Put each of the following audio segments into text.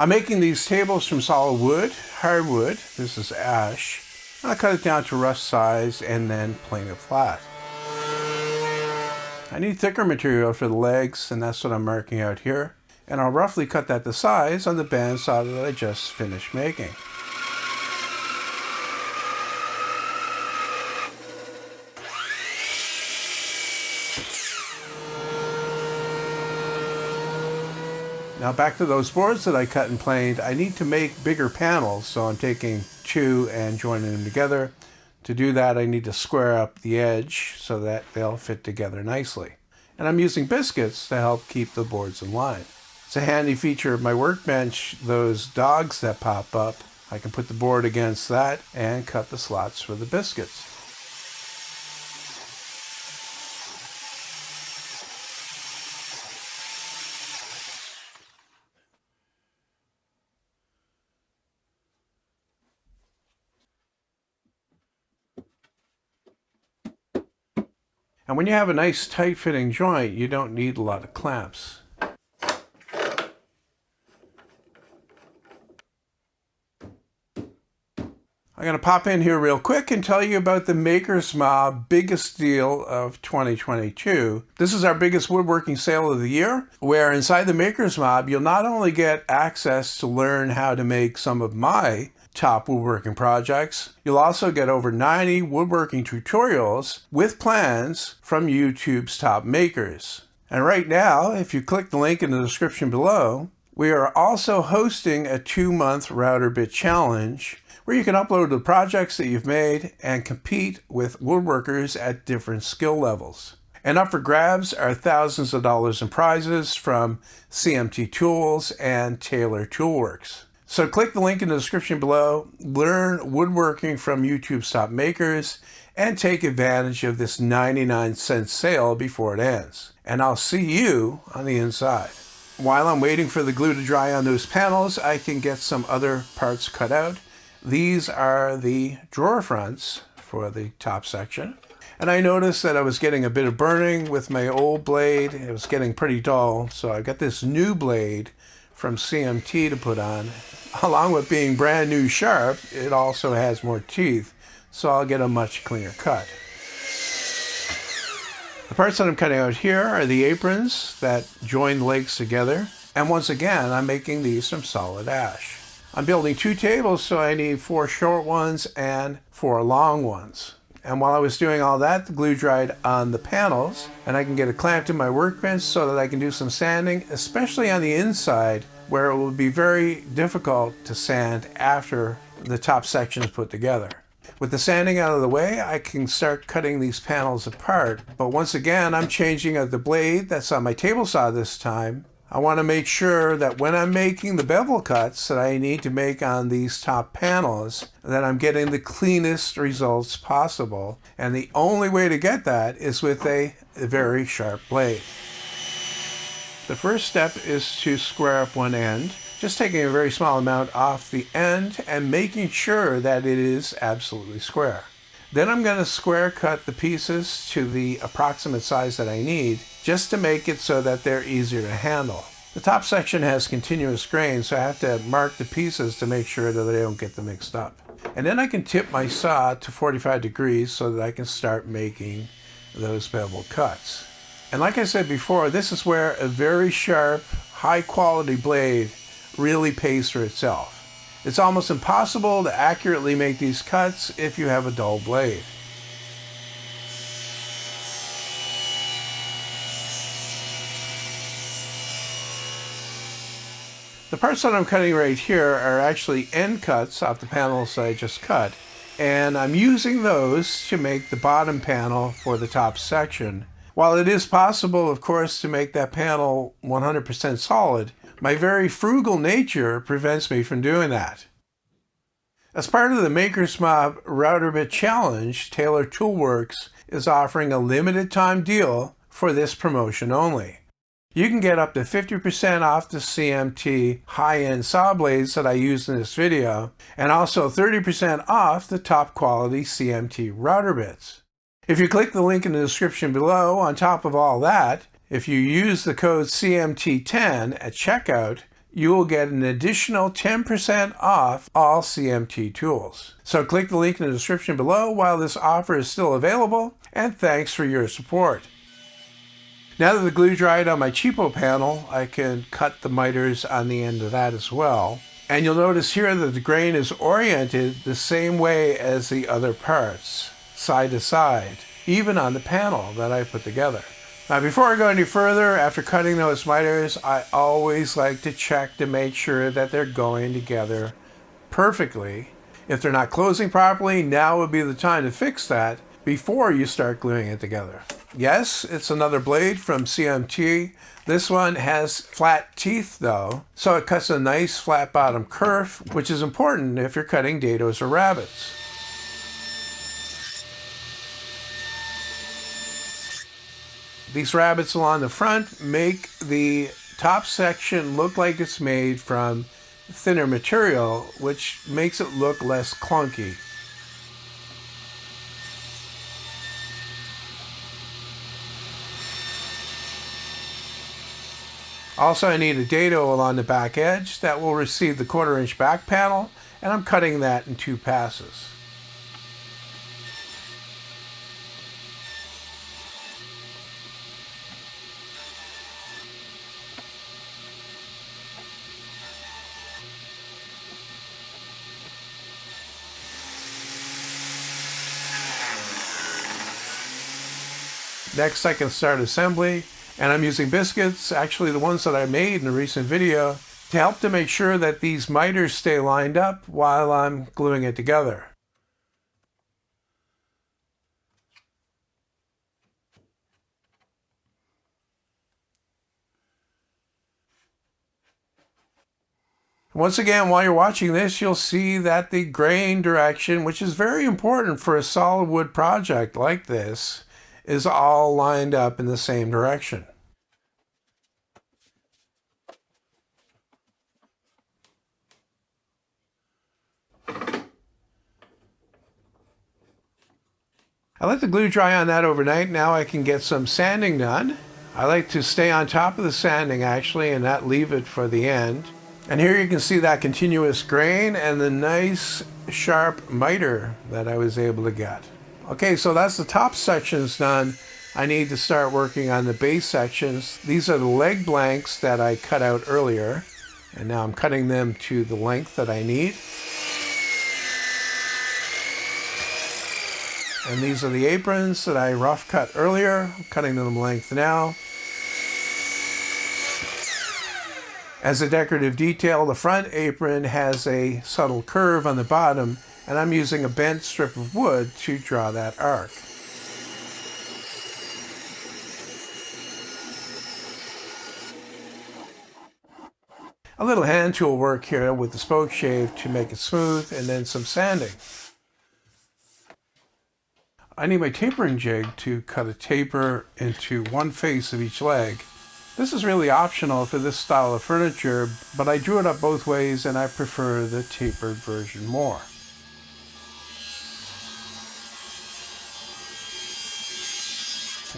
I'm making these tables from solid wood, hardwood. This is ash. I'll cut it down to rough size and then plane it flat. I need thicker material for the legs, and that's what I'm marking out here. And I'll roughly cut that to size on the bandsaw that I just finished making. Now back to those boards that I cut and planed. I need to make bigger panels, so I'm taking two and joining them together. To do that, I need to square up the edge so that they'll fit together nicely. And I'm using biscuits to help keep the boards in line. It's a handy feature of my workbench, those dogs that pop up. I can put the board against that and cut the slots for the biscuits. And when you have a nice tight-fitting joint, you don't need a lot of clamps. I'm going to pop in here real quick and tell you about the Maker's Mob biggest deal of 2022. This is our biggest woodworking sale of the year, where inside the Maker's Mob, you'll not only get access to learn how to make some of my top woodworking projects, you'll also get over 90 woodworking tutorials with plans from YouTube's top makers. And right now, if you click the link in the description below, we are also hosting a 2-month router bit challenge where you can upload the projects that you've made and compete with woodworkers at different skill levels. And up for grabs are thousands of dollars in prizes from CMT Tools and Taylor Toolworks. So click the link in the description below, learn woodworking from YouTube's top makers, and take advantage of this 99-cent sale before it ends. And I'll see you on the inside. While I'm waiting for the glue to dry on those panels, I can get some other parts cut out. These are the drawer fronts for the top section. And I noticed that I was getting a bit of burning with my old blade. It was getting pretty dull, so I got this new blade from CMT to put on. Along with being brand new sharp, it also has more teeth, so I'll get a much cleaner cut. The parts that I'm cutting out here are the aprons that join the legs together. And once again, I'm making these from solid ash. I'm building 2 tables, so I need 4 short ones and 4 long ones. And while I was doing all that, the glue dried on the panels, and I can get it clamped in my workbench so that I can do some sanding, especially on the inside, where it will be very difficult to sand after the top section is put together. With the sanding out of the way, I can start cutting these panels apart. But once again, I'm changing out the blade that's on my table saw this time. I want to make sure that when I'm making the bevel cuts that I need to make on these top panels, that I'm getting the cleanest results possible. And the only way to get that is with a very sharp blade. The first step is to square up one end, just taking a very small amount off the end and making sure that it is absolutely square. Then I'm going to square cut the pieces to the approximate size that I need, just to make it so that they're easier to handle. The top section has continuous grain, so I have to mark the pieces to make sure that I don't get them mixed up. And then I can tip my saw to 45 degrees so that I can start making those bevel cuts. And like I said before, this is where a very sharp, high-quality blade really pays for itself. It's almost impossible to accurately make these cuts if you have a dull blade. The parts that I'm cutting right here are actually end cuts off the panels that I just cut, and I'm using those to make the bottom panel for the top section. While it is possible, of course, to make that panel 100% solid, my very frugal nature prevents me from doing that. As part of the Maker's Mob Router Bit Challenge, Taylor Toolworks is offering a limited time deal for this promotion only. You can get up to 50% off the CMT high-end saw blades that I used in this video, and also 30% off the top quality CMT router bits. If you click the link in the description below, on top of all that, if you use the code CMT10 at checkout, you will get an additional 10% off all CMT tools. So click the link in the description below while this offer is still available, and thanks for your support. Now that the glue dried on my cheapo panel, I can cut the miters on the end of that as well. And you'll notice here that the grain is oriented the same way as the other parts, side to side, even on the panel that I put together. Now before I go any further, after cutting those miters, I always like to check to make sure that they're going together perfectly. If they're not closing properly, now would be the time to fix that before you start gluing it together. Yes, it's another blade from CMT. This one has flat teeth though, so it cuts a nice flat bottom curve, which is important if you're cutting dados or rabbets. These rabbets along the front make the top section look like it's made from thinner material, which makes it look less clunky. Also, I need a dado along the back edge that will receive the 1/4 inch back panel, and I'm cutting that in 2 passes. Next, I can start assembly. And I'm using biscuits, actually the ones that I made in a recent video, to help to make sure that these miters stay lined up while I'm gluing it together. Once again, while you're watching this, you'll see that the grain direction, which is very important for a solid wood project like this, is all lined up in the same direction. I let the glue dry on that overnight. Now I can get some sanding done. I like to stay on top of the sanding actually and not leave it for the end. And here you can see that continuous grain and the nice sharp miter that I was able to get. Okay, so that's the top sections done. I need to start working on the base sections. These are the leg blanks that I cut out earlier, and now I'm cutting them to the length that I need. And these are the aprons that I rough cut earlier. I'm cutting them to length now. As a decorative detail, the front apron has a subtle curve on the bottom, and I'm using a bent strip of wood to draw that arc. A little hand tool work here with the spoke shave to make it smooth, and then some sanding. I need my tapering jig to cut a taper into one face of each leg. This is really optional for this style of furniture, but I drew it up both ways and I prefer the tapered version more.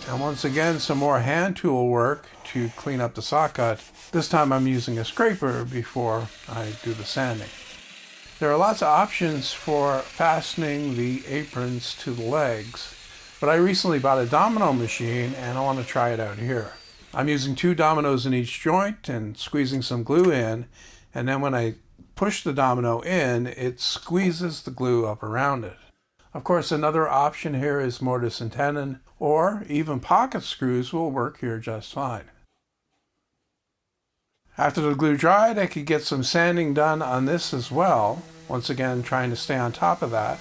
And once again, some more hand tool work to clean up the saw cut. This time I'm using a scraper before I do the sanding. There are lots of options for fastening the aprons to the legs, but I recently bought a domino machine and I want to try it out here. I'm using 2 dominoes in each joint and squeezing some glue in, and then when I push the domino in, it squeezes the glue up around it. Of course, another option here is mortise and tenon, or even pocket screws will work here just fine. After the glue dried, I could get some sanding done on this as well. Once again, trying to stay on top of that.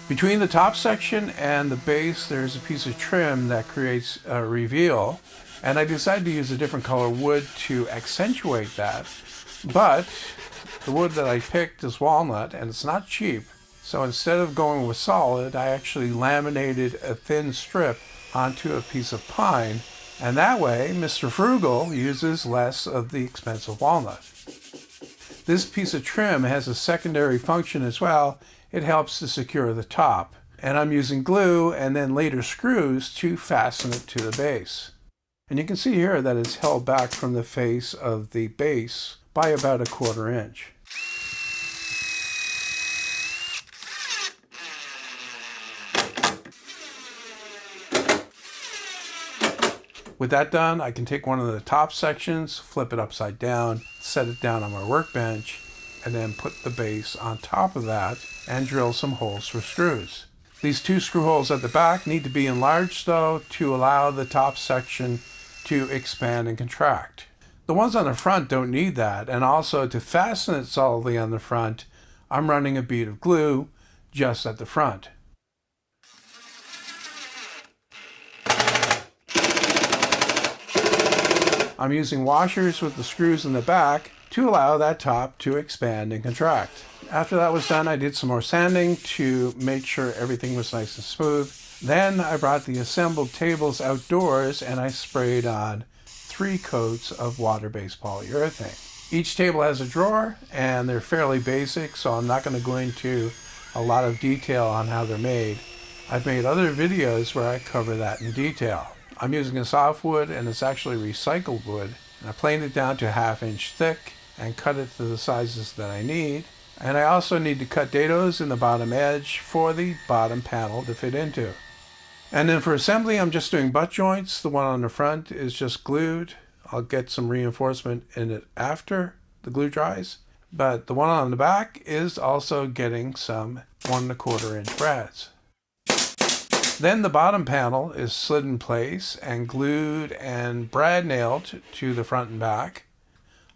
Between the top section and the base, there's a piece of trim that creates a reveal. And I decided to use a different color wood to accentuate that. But the wood that I picked is walnut, and it's not cheap. So instead of going with solid, I actually laminated a thin strip onto a piece of pine. And that way, Mr. Frugal uses less of the expensive walnut. This piece of trim has a secondary function as well. It helps to secure the top. And I'm using glue and then later screws to fasten it to the base. And you can see here that it's held back from the face of the base by about 1/4 inch. With that done, I can take one of the top sections, flip it upside down, set it down on my workbench, and then put the base on top of that and drill some holes for screws. These 2 screw holes at the back need to be enlarged though to allow the top section to expand and contract. The ones on the front don't need that, and also to fasten it solidly on the front, I'm running a bead of glue just at the front. I'm using washers with the screws in the back to allow that top to expand and contract. After that was done, I did some more sanding to make sure everything was nice and smooth. Then I brought the assembled tables outdoors and I sprayed on 3 coats of water-based polyurethane. Each table has a drawer and they're fairly basic, so I'm not going to go into a lot of detail on how they're made. I've made other videos where I cover that in detail. I'm using a softwood, and it's actually recycled wood. And I planed it down to 1/2 inch thick and cut it to the sizes that I need. And I also need to cut dados in the bottom edge for the bottom panel to fit into. And then for assembly, I'm just doing butt joints. The one on the front is just glued. I'll get some reinforcement in it after the glue dries. But the one on the back is also getting some 1 1/4 inch brads. Then the bottom panel is slid in place and glued and brad nailed to the front and back.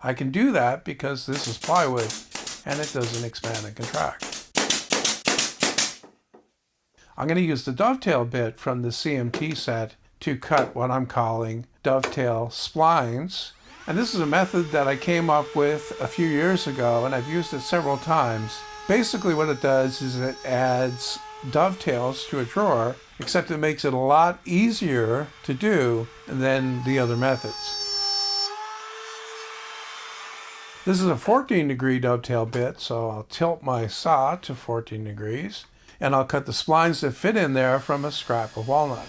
I can do that because this is plywood and it doesn't expand and contract. I'm going to use the dovetail bit from the CMT set to cut what I'm calling dovetail splines. And this is a method that I came up with a few years ago, and I've used it several times. Basically what it does is it adds dovetails to a drawer, except it makes it a lot easier to do than the other methods. This is a 14-degree dovetail bit, so I'll tilt my saw to 14 degrees, and I'll cut the splines that fit in there from a scrap of walnut.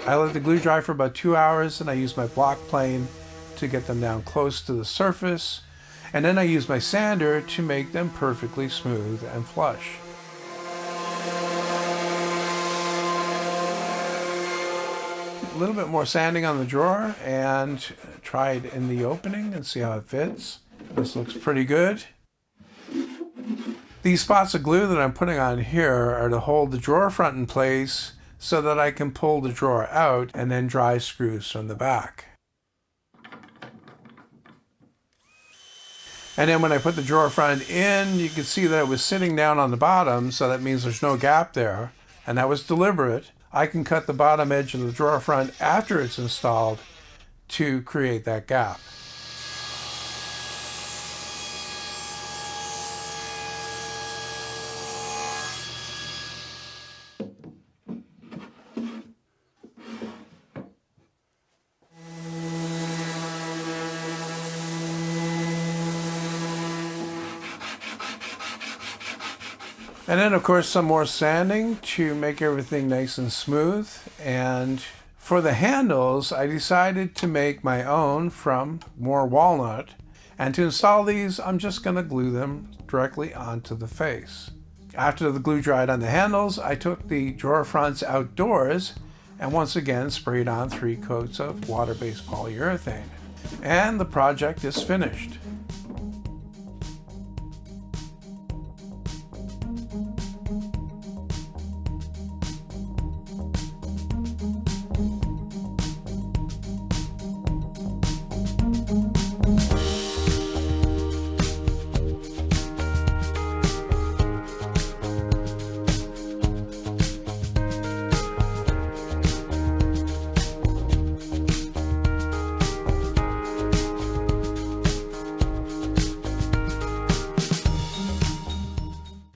I let the glue dry for about 2 hours, and I use my block plane to get them down close to the surface, and then I use my sander to make them perfectly smooth and flush. A little bit more sanding on the drawer and try it in the opening and see how it fits. This looks pretty good. These spots of glue that I'm putting on here are to hold the drawer front in place so that I can pull the drawer out and then dry screws from the back. And then when I put the drawer front in, you can see that it was sitting down on the bottom, so that means there's no gap there, and that was deliberate. I can cut the bottom edge of the drawer front after it's installed to create that gap. And then of course some more sanding to make everything nice and smooth. And for the handles, I decided to make my own from more walnut. And to install these, I'm just going to glue them directly onto the face. After the glue dried on the handles, I took the drawer fronts outdoors and once again sprayed on 3 coats of water-based polyurethane. And the project is finished.